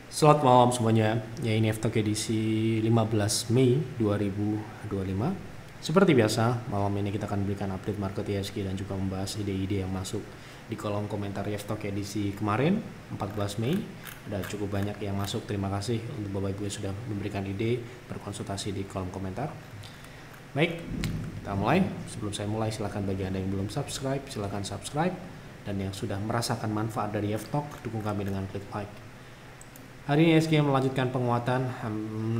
Selamat malam semuanya, ya ini F-Talk edisi 15 Mei 2025. Seperti biasa, malam ini kita akan berikan update market IHSG dan juga membahas ide-ide yang masuk di kolom komentar F-Talk edisi kemarin, 14 Mei. Ada cukup banyak yang masuk, terima kasih untuk Bapak Ibu yang sudah memberikan ide, berkonsultasi di kolom komentar. Baik, kita mulai. Sebelum saya mulai, silakan bagi Anda yang belum subscribe, silakan subscribe. Dan yang sudah merasakan manfaat dari F-Talk, dukung kami dengan klik like. Hari ini IHSG melanjutkan penguatan,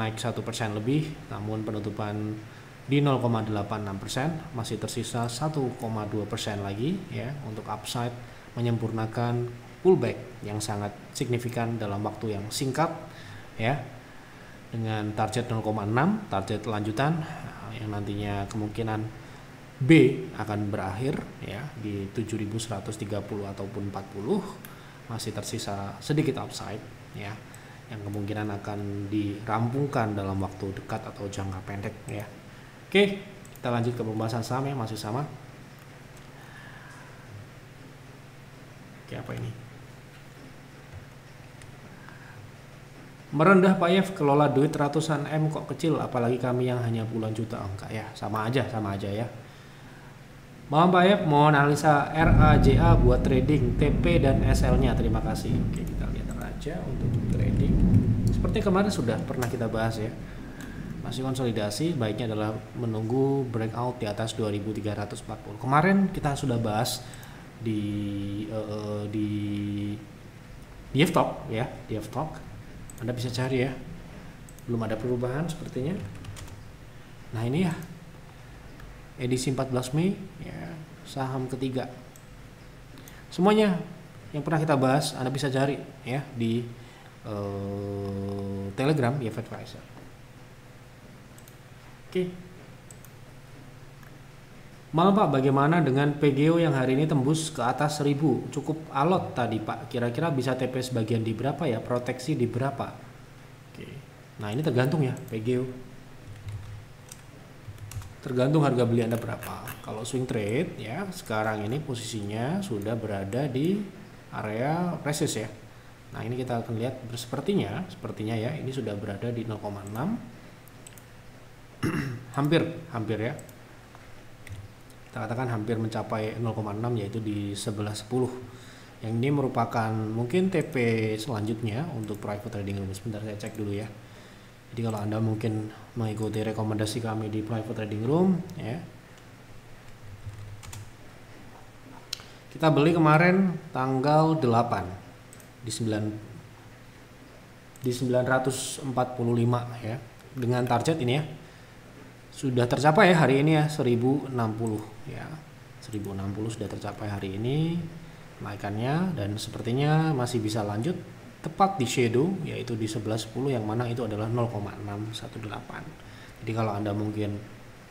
naik 1% lebih, namun penutupan di 0,86%, masih tersisa 1,2% lagi ya untuk upside menyempurnakan pullback yang sangat signifikan dalam waktu yang singkat ya, dengan target 0,6, target lanjutan yang nantinya kemungkinan B akan berakhir ya di 7130 ataupun 40, masih tersisa sedikit upside ya, yang kemungkinan akan dirampungkan dalam waktu dekat atau jangka pendek ya. Oke, kita lanjut ke pembahasan saham ya, masih sama. Oke, apa ini? Merendah Pak Yev, kelola duit ratusan M kok kecil, apalagi kami yang hanya puluhan juta. Enggak ya, sama aja ya. Malam Pak Yev, mohon analisa RAJA buat trading, TP dan SL-nya, terima kasih. Oke, kita lihat aja untuk trading. Seperti kemarin sudah pernah kita bahas ya, masih konsolidasi, baiknya adalah menunggu breakout di atas 2340. Kemarin kita sudah bahas di F-Talk ya, di F-Talk. Anda bisa cari ya, belum ada perubahan sepertinya. Nah ini ya, edisi 14 Mei ya, saham ketiga. Semuanya yang pernah kita bahas Anda bisa cari ya di Telegram ya, Advisor. Oke. Malam Pak, bagaimana dengan PGO yang hari ini tembus ke atas 1000? Cukup alot tadi Pak. Kira-kira bisa TP sebagian di berapa ya? Proteksi di berapa? Oke. Nah, ini tergantung ya PGO. Tergantung harga beli Anda berapa. Kalau swing trade ya, sekarang ini posisinya sudah berada di area resist ya. Nah, ini kita akan lihat sepertinya ya, ini sudah berada di 0,6. hampir ya. Kita katakan hampir mencapai 0,6, yaitu di 1110. Yang ini merupakan mungkin TP selanjutnya untuk private trading room. Sebentar saya cek dulu ya. Jadi kalau Anda mungkin mengikuti rekomendasi kami di private trading room ya. Kita beli kemarin tanggal 8 di 945 ya, dengan target ini ya sudah tercapai ya hari ini ya, 1060 ya, 1060 sudah tercapai hari ini kenaikannya, dan sepertinya masih bisa lanjut tepat di shadow yaitu di 1110, yang mana itu adalah 0,618. Jadi kalau Anda mungkin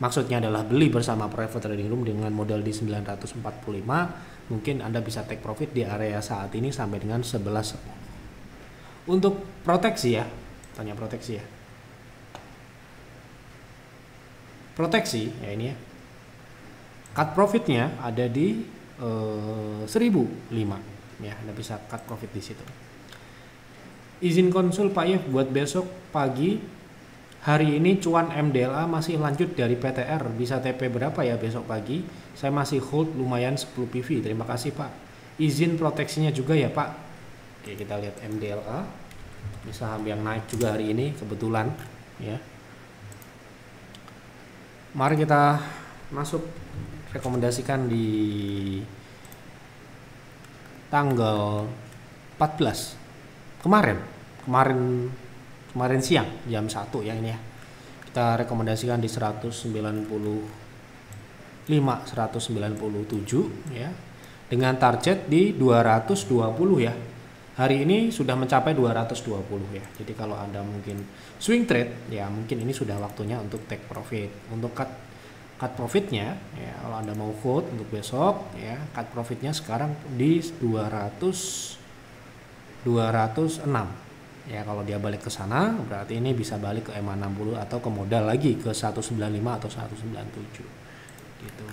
maksudnya adalah beli bersama private trading room dengan modal di 945, mungkin Anda bisa take profit di area saat ini sampai dengan 1110. Untuk proteksi ya, tanya proteksi ya. Proteksi ya ini ya. Cut profitnya ada di 1005 ya, Anda bisa cut profit di situ. Izin konsul Pak Yev buat besok pagi. Hari ini cuan MDLA masih lanjut dari PTR, bisa TP berapa ya besok pagi? Saya masih hold lumayan 10 PV, terima kasih Pak. Izin proteksinya juga ya Pak. Oke, kita lihat MDLA. Ini saham yang naik juga hari ini kebetulan ya. Mari kita masuk rekomendasikan di tanggal 14 kemarin siang jam 1 ya, ini ya. Kita rekomendasikan di 195 197 ya, dengan target di 220 ya. Hari ini sudah mencapai 220 ya. Jadi kalau Anda mungkin swing trade ya, mungkin ini sudah waktunya untuk take profit. Untuk cut profitnya ya, kalau Anda mau hold untuk besok ya, cut profitnya sekarang di 206 ya. Kalau dia balik ke sana berarti ini bisa balik ke EMA 60 atau ke modal lagi ke 195 atau 197 gitu.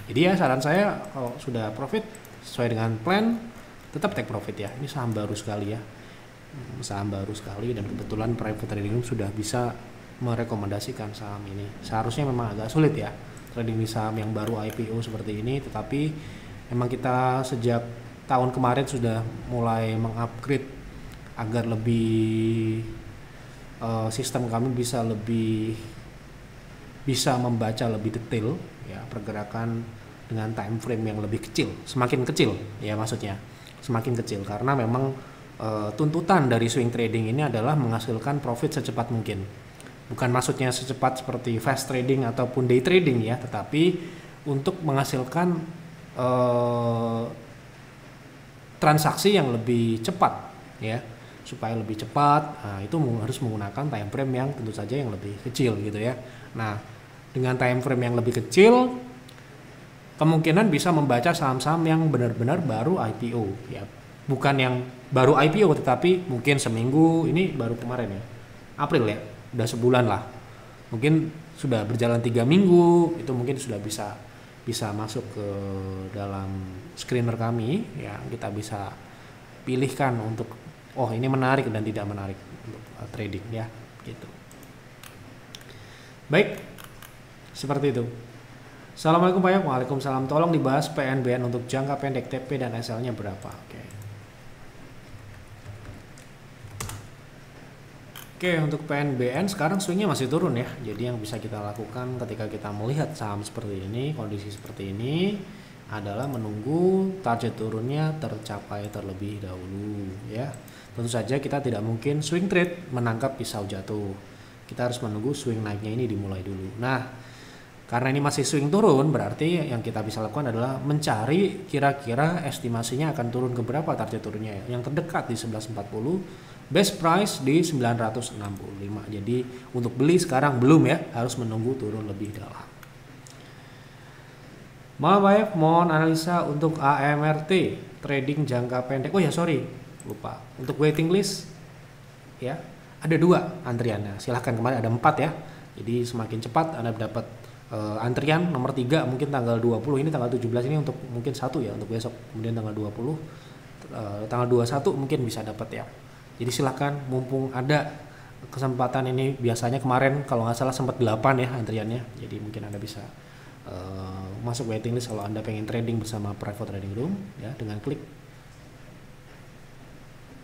Jadi ya saran saya, kalau sudah profit sesuai dengan plan, tetap take profit ya. Ini saham baru sekali ya. saham baru sekali, dan kebetulan private trading room sudah bisa merekomendasikan saham ini. Seharusnya memang agak sulit ya trading di saham yang baru IPO seperti ini, tetapi memang kita sejak tahun kemarin sudah mulai mengupgrade agar lebih sistem kami bisa membaca lebih detail ya pergerakan dengan time frame yang lebih kecil, semakin kecil ya, maksudnya semakin kecil, karena memang tuntutan dari swing trading ini adalah menghasilkan profit secepat mungkin. Bukan maksudnya secepat seperti fast trading ataupun day trading ya, tetapi untuk menghasilkan transaksi yang lebih cepat ya. Supaya lebih cepat, nah itu harus menggunakan time frame yang tentu saja yang lebih kecil gitu ya. Nah, dengan time frame yang lebih kecil, kemungkinan bisa membaca saham-saham yang benar-benar baru IPO ya. Bukan yang baru IPO, tetapi mungkin seminggu, ini baru kemarin ya, April ya, udah sebulan lah. Mungkin sudah berjalan 3 minggu, itu mungkin sudah bisa masuk ke dalam screener kami ya. Kita bisa pilihkan untuk oh ini menarik dan tidak menarik untuk trading ya, gitu. Baik, seperti itu. Assalamualaikum Pak Yok. Waalaikumsalam. Tolong dibahas PNBN untuk jangka pendek, TP dan SL-nya berapa? Oke, untuk PNBN sekarang swingnya masih turun ya. Jadi yang bisa kita lakukan ketika kita melihat saham seperti ini, kondisi seperti ini, adalah menunggu target turunnya tercapai terlebih dahulu ya. Tentu saja kita tidak mungkin swing trade menangkap pisau jatuh. Kita harus menunggu swing naiknya ini dimulai dulu. Nah, karena ini masih swing turun, berarti yang kita bisa lakukan adalah mencari kira-kira estimasinya akan turun ke berapa target turunnya ya. Yang terdekat di 1140, best price di 965. Jadi untuk beli sekarang belum ya, harus menunggu turun lebih dalam. Baik, mohon analisa untuk AMRT trading jangka pendek. Oh ya, sorry, lupa. Untuk waiting list ya, ada 2 antriannya. Silahkan, kemarin ada 4 ya. Jadi semakin cepat Anda dapat antrian nomor 3 mungkin tanggal 20, ini tanggal 17 ini untuk mungkin 1 ya untuk besok. Kemudian tanggal 20, tanggal 21 mungkin bisa dapat ya. Jadi silahkan, mumpung ada kesempatan ini. Biasanya kemarin kalau nggak salah sempat 8 ya antriannya. Jadi mungkin Anda bisa masuk waiting list kalau Anda pengen trading bersama private trading room ya, dengan klik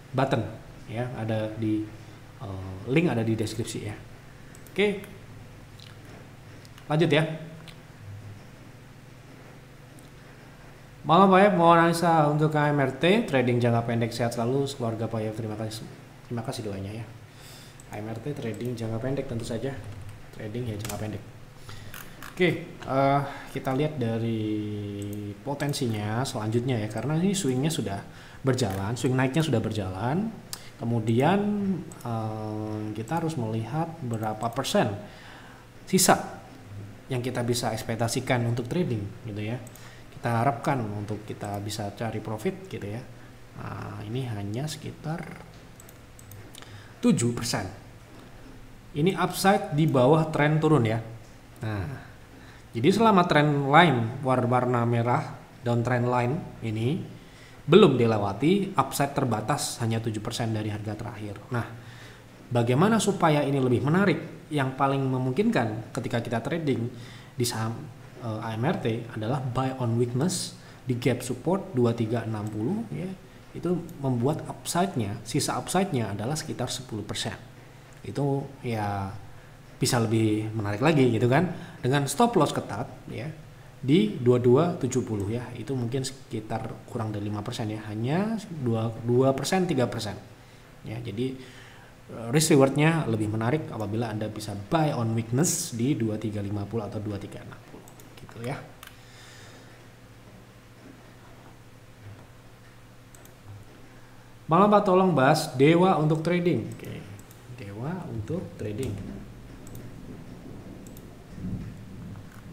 button ya, ada di link ada di deskripsi ya. Oke, lanjut ya. Malam Pak Yef, mohon analisa untuk AMRT trading jangka pendek. Sehat selalu keluarga Pak Yef, terima kasih doanya ya. AMRT trading jangka pendek, tentu saja trading ya jangka pendek. Oke, kita lihat dari potensinya selanjutnya ya, karena ini swingnya sudah berjalan, swing naiknya sudah berjalan. Kemudian kita harus melihat berapa persen sisa yang kita bisa ekspektasikan untuk trading gitu ya. Kita harapkan untuk kita bisa cari profit gitu ya. Nah, ini hanya sekitar 7%. Ini upside di bawah tren turun ya. Nah, jadi selama trend line warna merah, downtrend line ini belum dilewati, upside terbatas hanya 7% dari harga terakhir. Nah, bagaimana supaya ini lebih menarik? Yang paling memungkinkan ketika kita trading di saham AMRT adalah buy on weakness di gap support 2360 ya. Itu membuat upside-nya, sisa upside-nya adalah sekitar 10%. Itu ya bisa lebih menarik lagi gitu kan, dengan stop loss ketat ya di 2270 ya. Itu mungkin sekitar kurang dari 5% ya, hanya 2%, 3% ya. Jadi risk rewardnya lebih menarik apabila Anda bisa buy on weakness di 2350 atau 2360 gitu ya. Malam Pak, tolong bahas Dewa untuk trading. Oke. Dewa untuk trading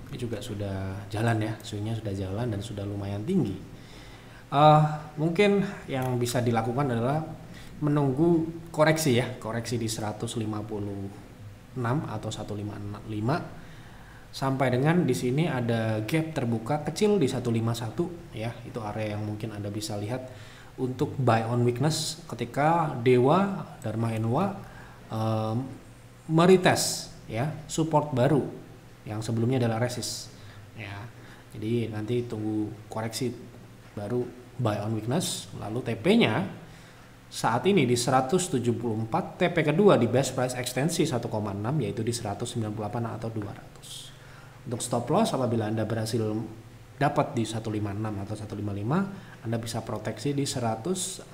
ini juga sudah jalan ya, swingnya sudah jalan dan sudah lumayan tinggi. Mungkin yang bisa dilakukan adalah menunggu koreksi ya, koreksi di 156 atau 155 sampai dengan di sini ada gap terbuka kecil di 151 ya. Itu area yang mungkin Anda bisa lihat untuk buy on weakness ketika Dewa Dharma Enwa meretest ya support baru yang sebelumnya adalah resist ya. Jadi nanti tunggu koreksi baru buy on weakness, lalu TP-nya saat ini di 174, TP kedua di best price ekstensi 1,6 yaitu di 198 atau 200. Untuk stop loss apabila Anda berhasil dapat di 156 atau 155, Anda bisa proteksi di 145.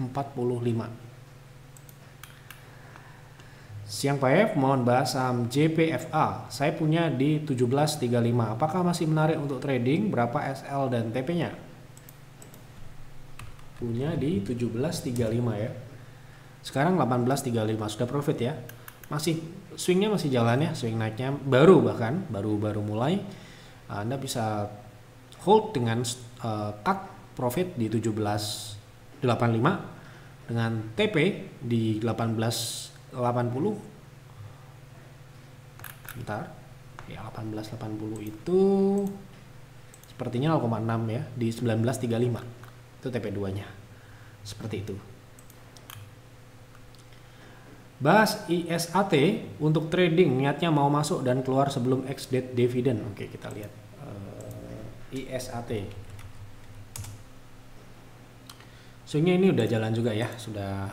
Siang Pak F, mohon bahas saham JPFA. Saya punya di 17.35. Apakah masih menarik untuk trading? Berapa SL dan TP-nya? Punya di 17.35 ya. Sekarang 18.35 sudah profit ya. Masih swingnya masih jalan ya, swing naiknya baru mulai. Anda bisa hold dengan cut profit di 17.85 dengan TP di 18.80. Bentar. Ya 18.80 itu sepertinya 0,6 ya di 19.35. Itu TP2-nya. Seperti itu. Bahas ISAT untuk trading, niatnya mau masuk dan keluar sebelum ex-date dividend. Oke, kita lihat ISAT. Swingnya ini udah jalan juga ya, sudah.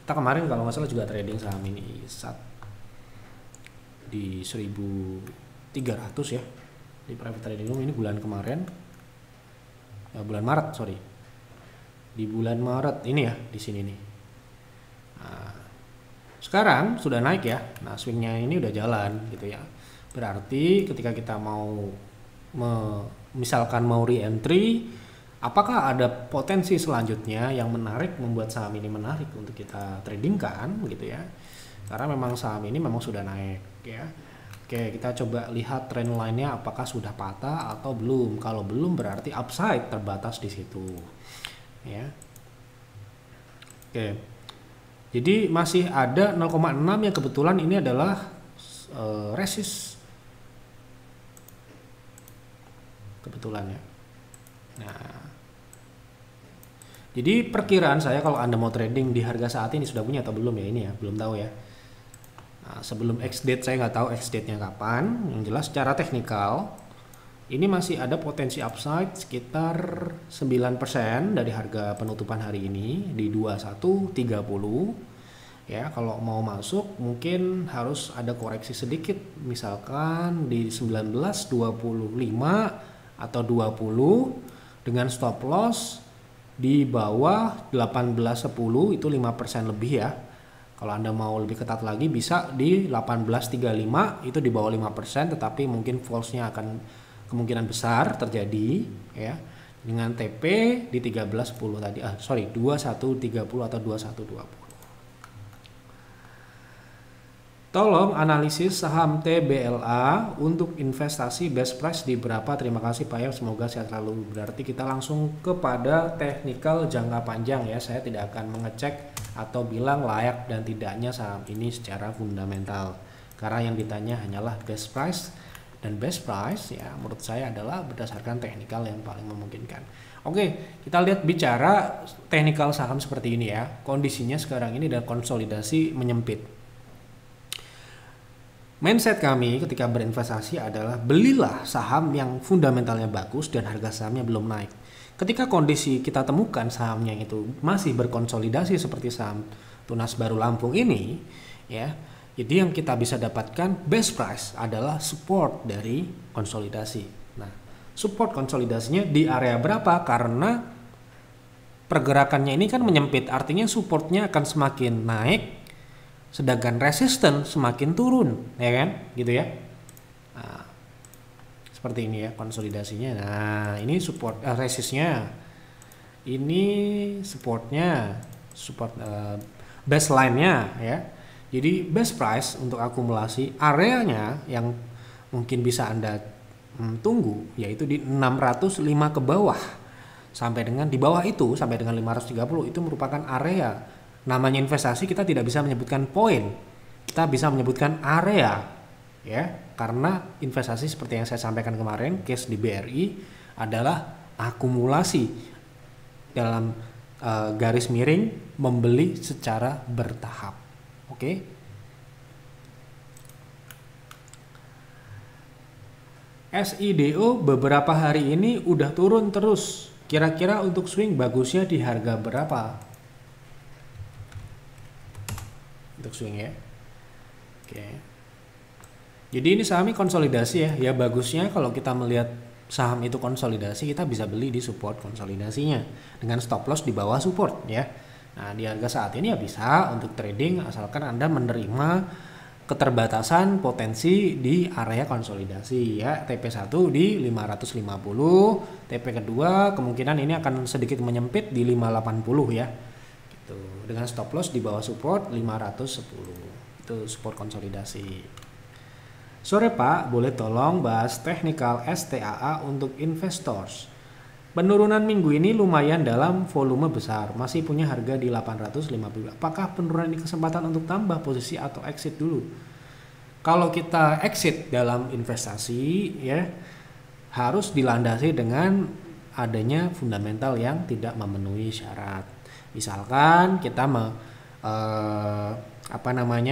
Kita kemarin kalau nggak salah juga trading saham ini di 1.300 ya di private trading room. Ini bulan kemarin, bulan Maret sorry, di bulan Maret ini ya di sini nih. Nah, sekarang sudah naik ya. Nah swingnya ini udah jalan gitu ya. Berarti ketika kita mau misalkan mau re-entry, apakah ada potensi selanjutnya yang menarik membuat saham ini menarik untuk kita tradingkan gitu ya. Karena memang saham ini memang sudah naik ya. Oke, kita coba lihat trend line-nya apakah sudah patah atau belum. Kalau belum berarti upside terbatas di situ. Ya. Oke. Jadi masih ada 0,6 yang kebetulan ini adalah resist. Kebetulan ya. Nah. Jadi perkiraan saya kalau Anda mau trading di harga saat ini sudah punya atau belum ya ini ya, belum tahu ya. Nah, sebelum ex-date saya nggak tahu ex-date-nya kapan. Yang jelas secara teknikal ini masih ada potensi upside sekitar 9% dari harga penutupan hari ini di 21.30 ya. Kalau mau masuk mungkin harus ada koreksi sedikit, misalkan di 19.25 atau 20 dengan stop loss di bawah 18.10 itu 5% lebih ya. Kalau Anda mau lebih ketat lagi bisa di 18.35 itu di bawah 5%, tetapi mungkin false-nya akan kemungkinan besar terjadi ya dengan TP di 13.10 tadi 21.30 atau 21.20. Tolong analisis saham TBLA untuk investasi best price di berapa. Terima kasih Pak ya, semoga sehat selalu. Berarti kita langsung kepada teknikal jangka panjang ya. Saya tidak akan mengecek atau bilang layak dan tidaknya saham ini secara fundamental, karena yang ditanya hanyalah best price. Dan best price ya menurut saya adalah berdasarkan teknikal yang paling memungkinkan. Oke, kita lihat bicara teknikal saham seperti ini ya. Kondisinya sekarang ini adalah konsolidasi menyempit. Mindset kami ketika berinvestasi adalah belilah saham yang fundamentalnya bagus dan harga sahamnya belum naik. Ketika kondisi kita temukan sahamnya itu masih berkonsolidasi seperti saham Tunas Baru Lampung ini ya. Jadi yang kita bisa dapatkan best price adalah support dari konsolidasi. Nah, support konsolidasinya di area berapa? Karena pergerakannya ini kan menyempit, artinya supportnya akan semakin naik, sedangkan resisten semakin turun, ya kan? Gitu ya. Nah, seperti ini ya konsolidasinya. Nah, ini support resistnya, ini supportnya, support baseline-nya ya. Jadi best price untuk akumulasi areanya yang mungkin bisa Anda tunggu yaitu di 605 ke bawah sampai dengan di bawah itu sampai dengan 530 itu merupakan area. Namanya investasi kita tidak bisa menyebutkan poin, kita bisa menyebutkan area ya, karena investasi seperti yang saya sampaikan kemarin case di BRI adalah akumulasi dalam garis miring membeli secara bertahap. Oke. SIDO beberapa hari ini udah turun terus. Kira-kira untuk swing bagusnya di harga berapa? Untuk swing ya. Oke. Jadi ini sahamnya konsolidasi ya. Ya bagusnya kalau kita melihat saham itu konsolidasi, kita bisa beli di support konsolidasinya dengan stop loss di bawah support ya. Nah, di harga saat ini ya bisa untuk trading asalkan Anda menerima keterbatasan potensi di area konsolidasi ya. TP1 di 550, TP kedua kemungkinan ini akan sedikit menyempit di 580 ya. Gitu. Dengan stop loss di bawah support 510. Itu support konsolidasi. Sore Pak, boleh tolong bahas technical STAA untuk investors. Penurunan minggu ini lumayan dalam volume besar, masih punya harga di 850. Apakah penurunan ini kesempatan untuk tambah posisi atau exit dulu? Kalau kita exit dalam investasi ya, harus dilandasi dengan adanya fundamental yang tidak memenuhi syarat. Misalkan kita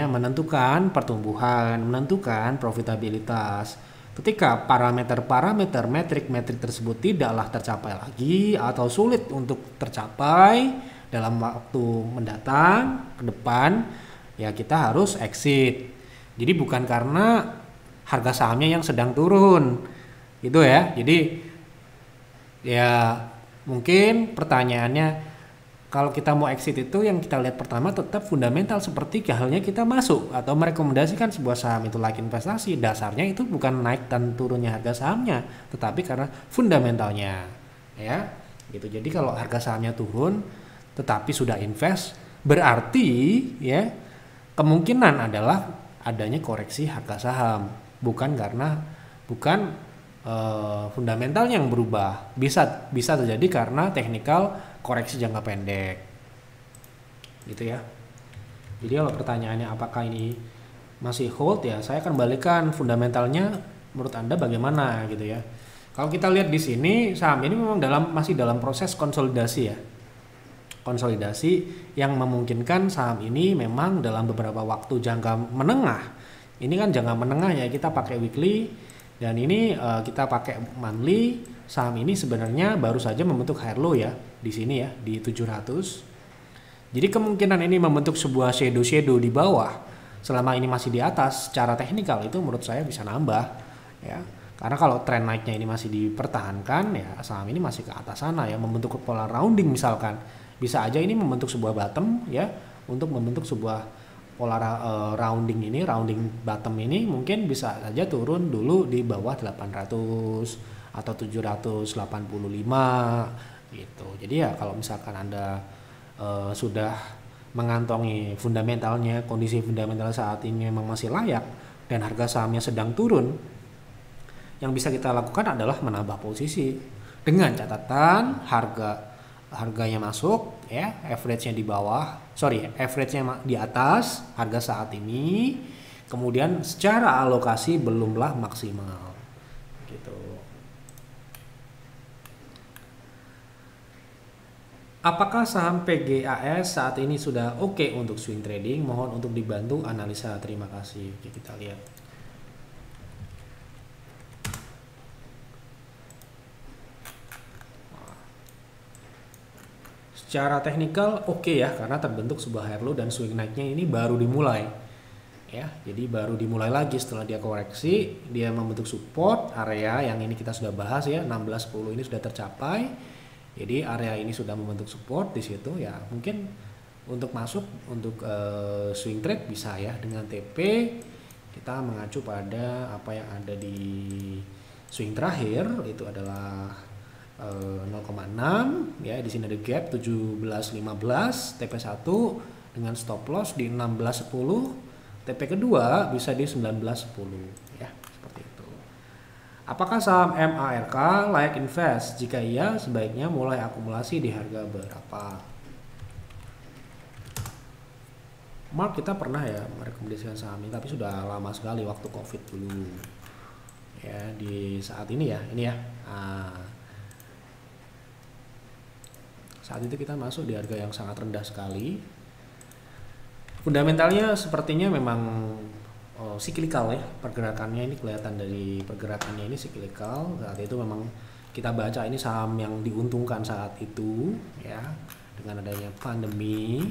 menentukan pertumbuhan, menentukan profitabilitas. Ketika parameter-parameter metrik-metrik tersebut tidaklah tercapai lagi atau sulit untuk tercapai dalam waktu mendatang ke depan, ya kita harus exit. Jadi bukan karena harga sahamnya yang sedang turun, gitu ya. Jadi ya mungkin pertanyaannya, kalau kita mau exit itu yang kita lihat pertama tetap fundamental seperti halnya kita masuk atau merekomendasikan sebuah saham itu like investasi. Dasarnya itu bukan naik dan turunnya harga sahamnya, tetapi karena fundamentalnya ya. Gitu. Jadi kalau harga sahamnya turun tetapi sudah invest, berarti ya kemungkinan adalah adanya koreksi harga saham, bukan fundamentalnya yang berubah. Bisa terjadi karena teknikal koreksi jangka pendek gitu ya. Jadi kalau pertanyaannya apakah ini masih hold, ya saya akan balikan fundamentalnya menurut Anda bagaimana gitu ya. Kalau kita lihat di sini saham ini memang masih dalam proses konsolidasi ya. Konsolidasi yang memungkinkan saham ini memang dalam beberapa waktu jangka menengah. Ini kan jangka menengah ya, kita pakai weekly dan ini kita pakai monthly. Saham ini sebenarnya baru saja membentuk higher low ya di sini ya di 700. Jadi kemungkinan ini membentuk sebuah shadow di bawah selama ini masih di atas secara teknikal itu menurut saya bisa nambah ya. Karena kalau tren naiknya ini masih dipertahankan ya saham ini masih ke atas sana ya, membentuk pola rounding misalkan. Bisa aja ini membentuk sebuah bottom ya, untuk membentuk sebuah pola rounding bottom ini mungkin bisa saja turun dulu di bawah 800 atau 785 gitu. Jadi ya kalau misalkan Anda sudah mengantongi fundamentalnya, kondisi fundamental saat ini memang masih layak dan harga sahamnya sedang turun, yang bisa kita lakukan adalah menambah posisi dengan catatan harganya masuk ya, average-nya di atas harga saat ini, kemudian secara alokasi belumlah maksimal gitu. Apakah saham PGAS saat ini sudah oke untuk swing trading? Mohon untuk dibantu analisa. Terima kasih. Oke, kita lihat. Secara teknikal oke ya, karena terbentuk sebuah higher low dan swing naiknya ini baru dimulai. Ya, jadi baru dimulai lagi setelah dia koreksi, dia membentuk support area yang ini kita sudah bahas ya, 1610 ini sudah tercapai. Jadi area ini sudah membentuk support di situ ya, mungkin untuk masuk untuk swing trade bisa ya dengan TP kita mengacu pada apa yang ada di swing terakhir itu adalah 0,6 ya, di sini ada gap 1715 TP1 dengan stop loss di 1610, TP kedua bisa di 1910 ya. Apakah saham MARK layak invest? Jika iya, sebaiknya mulai akumulasi di harga berapa? Mark kita pernah ya merekomendasikan saham ini, tapi sudah lama sekali waktu COVID dulu. Ya, di saat ini ya, Saat itu kita masuk di harga yang sangat rendah sekali. Fundamentalnya sepertinya memang siklikal ya, pergerakannya ini kelihatan dari pergerakannya ini siklikal. Saat itu memang kita baca ini saham yang diuntungkan saat itu ya, dengan adanya pandemi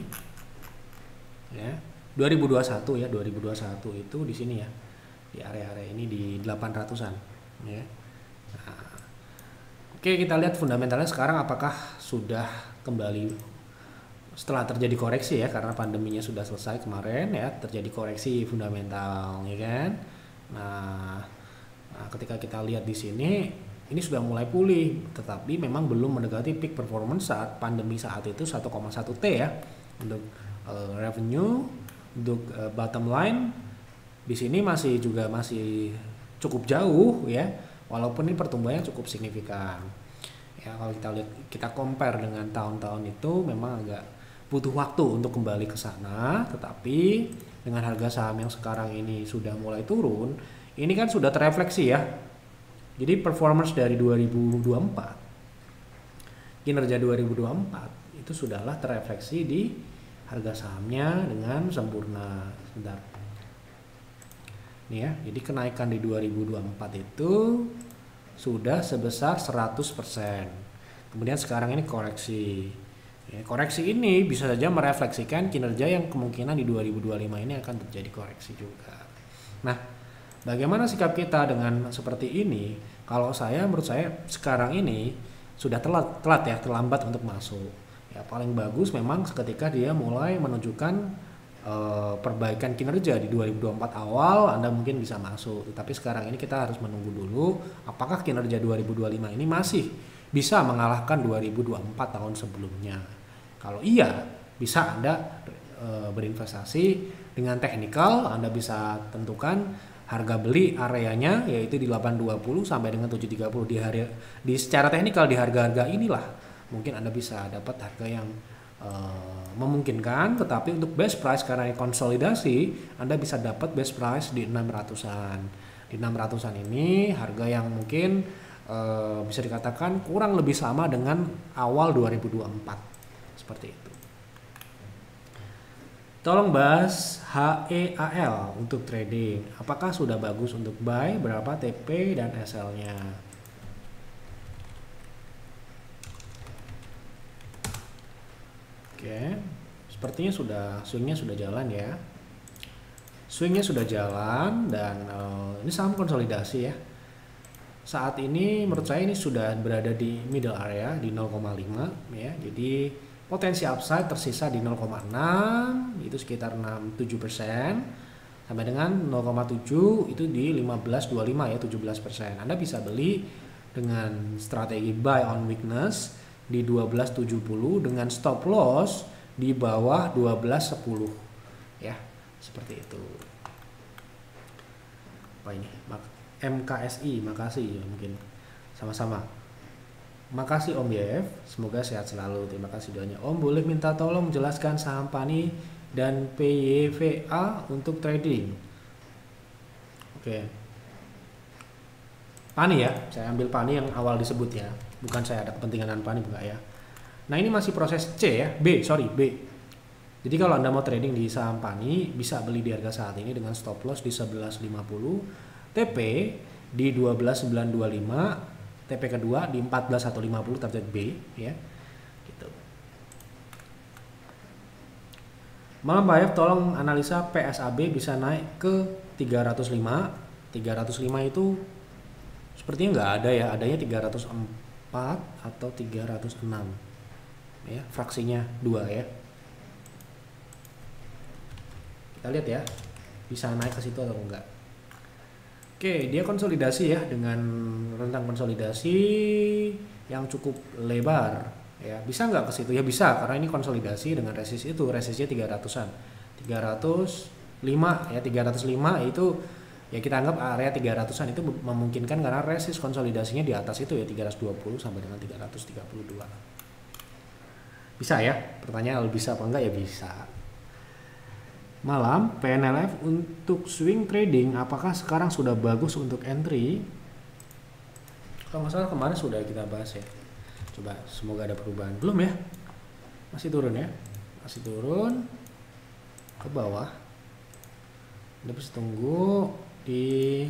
ya. 2021 ya, 2021 itu di sini ya, di area-area ini di 800-an ya. Nah, oke, kita lihat fundamentalnya sekarang apakah sudah kembali setelah terjadi koreksi ya, karena pandeminya sudah selesai kemarin ya, terjadi koreksi fundamental ya kan. Nah, ketika kita lihat di sini ini sudah mulai pulih, tetapi memang belum mendekati peak performance saat pandemi saat itu 1,1 T ya untuk revenue. Untuk bottom line di sini masih cukup jauh ya, walaupun ini pertumbuhannya cukup signifikan ya. Kalau kita lihat, kita compare dengan tahun-tahun itu memang agak butuh waktu untuk kembali ke sana, tetapi dengan harga saham yang sekarang ini sudah mulai turun, ini kan sudah terefleksi ya. Jadi performance dari 2024, kinerja 2024 itu sudahlah terefleksi di harga sahamnya dengan sempurna. Sebentar. Nih ya, jadi kenaikan di 2024 itu sudah sebesar 100%. Kemudian sekarang ini koreksi. Ya, koreksi ini bisa saja merefleksikan kinerja yang kemungkinan di 2025 ini akan terjadi koreksi juga. Nah, bagaimana sikap kita dengan seperti ini? Kalau menurut saya sekarang ini sudah telat ya, terlambat untuk masuk. Ya, paling bagus memang ketika dia mulai menunjukkan perbaikan kinerja di 2024 awal, Anda mungkin bisa masuk. Tetapi sekarang ini kita harus menunggu dulu apakah kinerja 2025 ini masih bisa mengalahkan 2024 tahun sebelumnya. Kalau iya, bisa Anda berinvestasi dengan teknikal. Anda bisa tentukan harga beli areanya yaitu di 820 sampai dengan 730 di secara teknikal di harga-harga inilah mungkin Anda bisa dapat harga yang memungkinkan. Tetapi untuk best price karena konsolidasi, Anda bisa dapat best price di 600-an. Di 600-an ini harga yang mungkin bisa dikatakan kurang lebih sama dengan awal 2024. Seperti itu. Tolong bahas HEAL untuk trading. Apakah sudah bagus untuk buy? Berapa TP dan SL-nya? Oke, sepertinya swingnya sudah jalan ya. Swingnya sudah jalan dan ini saham konsolidasi ya. Saat ini menurut saya ini sudah berada di middle area di 0,5 ya. Jadi potensi upside tersisa di 0,6 itu sekitar 67% sampai dengan 0,7 itu di 1525 ya, 17%. Anda bisa beli dengan strategi buy on weakness di 1270 dengan stop loss di bawah 1210 ya, seperti itu. Apa ini? MKSI, makasih ya, mungkin sama-sama. Makasih Om YF, semoga sehat selalu. Terima kasih doanya Om. Boleh minta tolong jelaskan saham PANI dan PYVA untuk trading. Oke. PANI ya, saya ambil PANI yang awal disebut ya. Bukan saya ada kepentingan dengan PANI bukan ya. Nah, ini masih proses C ya, B. Jadi kalau Anda mau trading di saham PANI, bisa beli di harga saat ini dengan stop loss di 11.50, TP di 12.925, TP kedua di 14.150 target B ya. Gitu. Malam Pak F, tolong analisa PSAB bisa naik ke 305. 305 itu sepertinya nggak ada ya, adanya 304 atau 306 ya, fraksinya 2 ya. Kita lihat ya, bisa naik ke situ atau enggak. Oke, dia konsolidasi ya, dengan rentang konsolidasi yang cukup lebar ya. Bisa nggak ke situ? Ya bisa, karena ini konsolidasi dengan resist itu, resistnya 300-an. 305 ya, 305 itu ya kita anggap area 300-an itu memungkinkan karena resist konsolidasinya di atas itu ya, 320 sampai dengan 332. Bisa ya? Pertanyaan bisa apa enggak ya, bisa. Malam, PNLF untuk swing trading apakah sekarang sudah bagus untuk entry? Kalau nggak salah kemarin sudah kita bahas ya. Coba semoga ada perubahan. Belum ya? Masih turun ya, masih turun ke bawah. Anda bisa tunggu di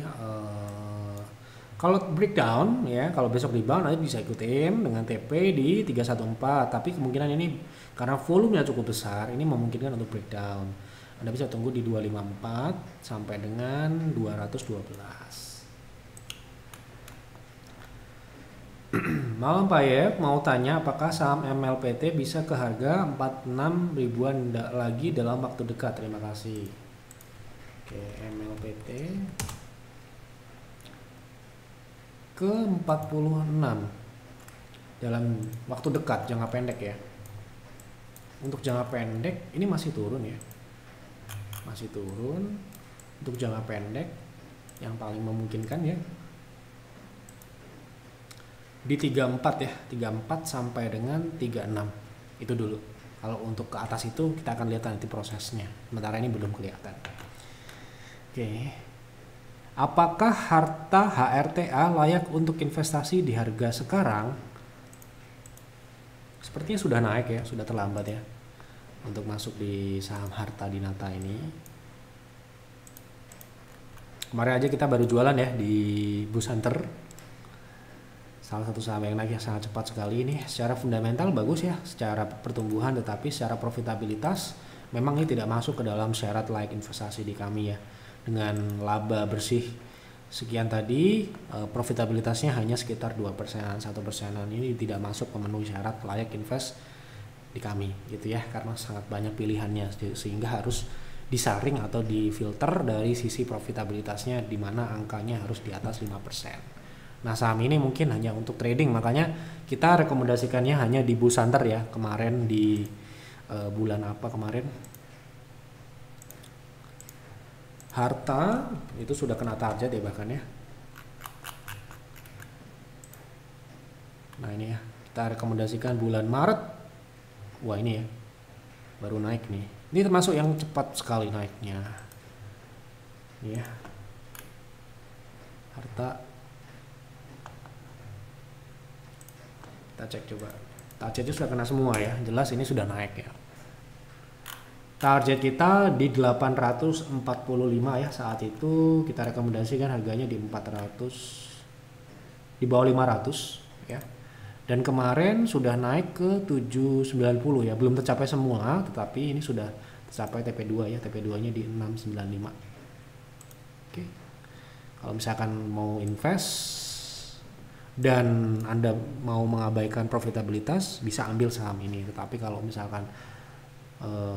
kalau breakdown ya, kalau besok rebound Anda bisa ikutin dengan TP di 314, tapi kemungkinan ini karena volumenya cukup besar, ini memungkinkan untuk breakdown. Anda bisa tunggu di 254 sampai dengan 212. Malam Pak Yep, mau tanya apakah saham MLPT bisa ke harga 46 ribuan lagi dalam waktu dekat? Terima kasih. Oke, MLPT ke 46 dalam waktu dekat, jangka pendek ya. Untuk jangka pendek ini masih turun ya, masih turun. Untuk jangka pendek yang paling memungkinkan ya di 34 ya, 34 sampai dengan 36 itu dulu. Kalau untuk ke atas itu kita akan lihat nanti prosesnya, sementara ini belum kelihatan. Oke, apakah harta HRTA layak untuk investasi di harga sekarang? Sepertinya sudah naik ya, sudah terlambat ya untuk masuk di saham Harta Dinata ini. Kemarin aja kita baru jualan ya di Busanter, salah satu saham yang naik sangat cepat sekali. Ini secara fundamental bagus ya, secara pertumbuhan, tetapi secara profitabilitas memang ini tidak masuk ke dalam syarat layak investasi di kami ya. Dengan laba bersih sekian tadi, profitabilitasnya hanya sekitar 2%, 1%. Ini tidak masuk memenuhi syarat layak invest di kami gitu ya, karena sangat banyak pilihannya sehingga harus disaring atau difilter dari sisi profitabilitasnya, di mana angkanya harus di atas 5%. Nah, saham ini mungkin hanya untuk trading, makanya kita rekomendasikannya hanya di Busanter ya. Kemarin di bulan apa kemarin? Harta itu sudah kena target ya bahkan ya. Nah, ini ya, kita rekomendasikan bulan Maret. Wah, ini ya, baru naik nih. Ini termasuk yang cepat sekali naiknya. Ini ya, Harta. Kita cek coba. Targetnya sudah kena semua ya. Jelas ini sudah naik ya. Target kita di 845 ya. Saat itu kita rekomendasikan harganya di 400, di bawah 500 ya. Dan kemarin sudah naik ke 790 ya. Belum tercapai semua, tetapi ini sudah tercapai TP2 ya. TP2-nya di 695. Oke. Kalau misalkan mau invest dan Anda mau mengabaikan profitabilitas, bisa ambil saham ini. Tetapi kalau misalkan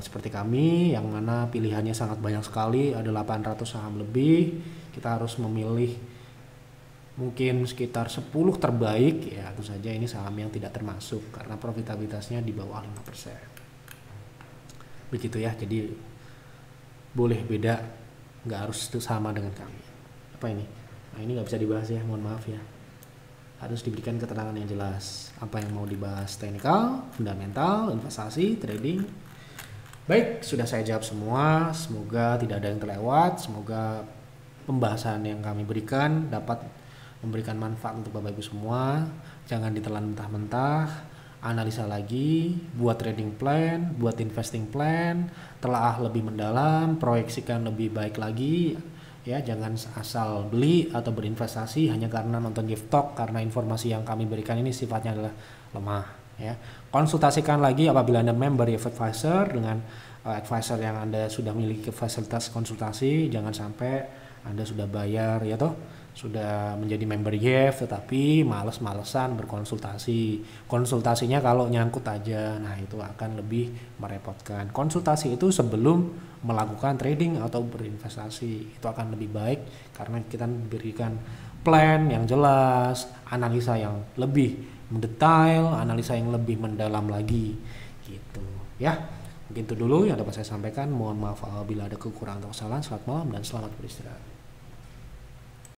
seperti kami yang mana pilihannya sangat banyak sekali, ada 800 saham lebih, kita harus memilih mungkin sekitar 10 terbaik ya. Tentu saja ini saham yang tidak termasuk karena profitabilitasnya di bawah 5%. Begitu ya, jadi boleh beda, nggak harus itu sama dengan kami. Apa ini? Nah, ini nggak bisa dibahas ya, mohon maaf ya. Harus diberikan keterangan yang jelas. Apa yang mau dibahas, teknikal, fundamental, investasi, trading. Baik, sudah saya jawab semua. Semoga tidak ada yang terlewat. Semoga pembahasan yang kami berikan dapat memberikan manfaat untuk Bapak Ibu semua. Jangan ditelan mentah-mentah. Analisa lagi, buat trading plan, buat investing plan, telaah lebih mendalam, proyeksikan lebih baik lagi. Ya, jangan asal beli atau berinvestasi hanya karena nonton gift talk, karena informasi yang kami berikan ini sifatnya adalah lemah ya. Konsultasikan lagi apabila Anda member YF Advisor dengan advisor yang Anda sudah miliki fasilitas konsultasi. Jangan sampai Anda sudah bayar ya toh, sudah menjadi member YF tetapi males-malesan berkonsultasi. Konsultasinya kalau nyangkut aja, nah itu akan lebih merepotkan. Konsultasi itu sebelum melakukan trading atau berinvestasi itu akan lebih baik karena kita memberikan plan yang jelas, analisa yang lebih mendetail, analisa yang lebih mendalam lagi gitu ya. Mungkin itu dulu yang dapat saya sampaikan. Mohon maaf apabila ada kekurangan atau kesalahan. Selamat malam dan selamat beristirahat.